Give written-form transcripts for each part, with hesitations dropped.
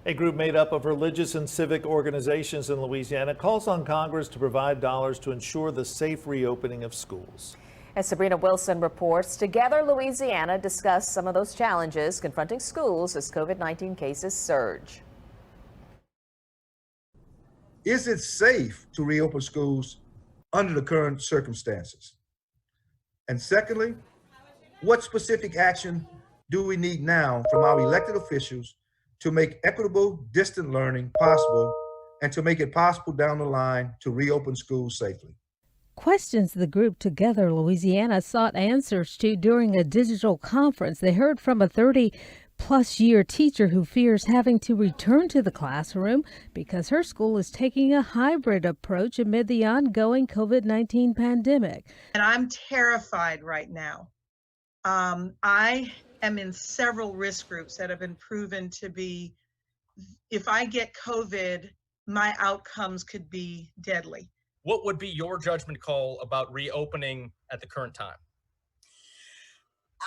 A group made up of religious and civic organizations in Louisiana calls on Congress to provide dollars to ensure the safe reopening of schools. As Sabrina Wilson reports, Together Louisiana discussed some of those challenges confronting schools as COVID-19 cases surge. Is it safe to reopen schools under the current circumstances? And secondly, what specific action do we need now from our elected officials to make equitable distant learning possible and to make it possible down the line to reopen schools safely? Questions the group Together Louisiana sought answers to during a digital conference. They heard from a 30-plus-year teacher who fears having to return to the classroom because her school is taking a hybrid approach amid the ongoing COVID-19 pandemic. And I'm terrified right now. I am in several risk groups that have been proven to be, if I get COVID, my outcomes could be deadly. What would be your judgment call about reopening at the current time?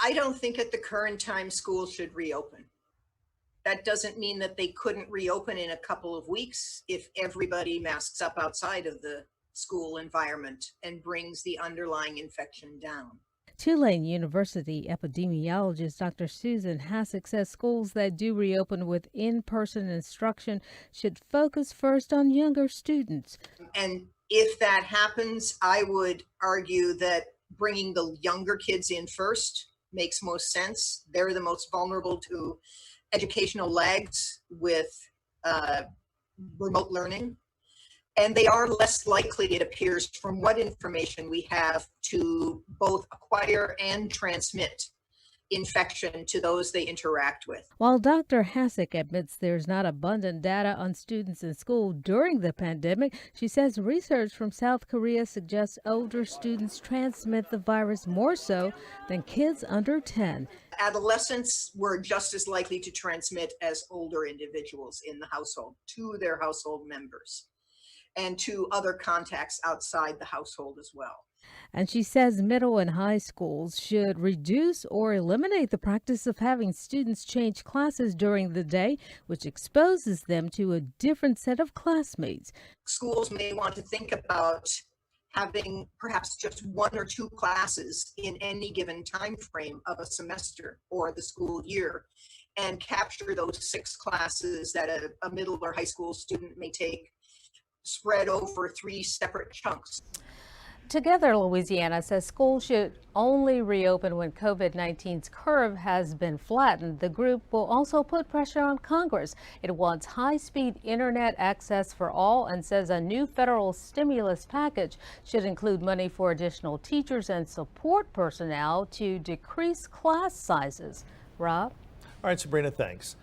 I don't think at the current time schools should reopen. That doesn't mean that they couldn't reopen in a couple of weeks if everybody masks up outside of the school environment and brings the underlying infection down. Tulane University epidemiologist Dr. Susan Hassick says schools that do reopen with in-person instruction should focus first on younger students. And if that happens, I would argue that bringing the younger kids in first makes most sense. They're the most vulnerable to educational lags with remote learning. And they are less likely, it appears, from what information we have, to both acquire and transmit infection to those they interact with. While Dr. Hassick admits there's not abundant data on students in school during the pandemic, she says research from South Korea suggests older students transmit the virus more so than kids under 10. Adolescents were just as likely to transmit as older individuals in the household to their household members and to other contacts outside the household as well. And she says middle and high schools should reduce or eliminate the practice of having students change classes during the day, which exposes them to a different set of classmates. Schools may want to think about having perhaps just one or two classes in any given time frame of a semester or the school year, and capture those 6 classes that a middle or high school student may take, spread over 3 separate chunks. Together Louisiana says schools should only reopen when COVID-19's curve has been flattened. The group will also put pressure on Congress. It wants high-speed internet access for all and says a new federal stimulus package should include money for additional teachers and support personnel to decrease class sizes. Rob? All right, Sabrina, thanks.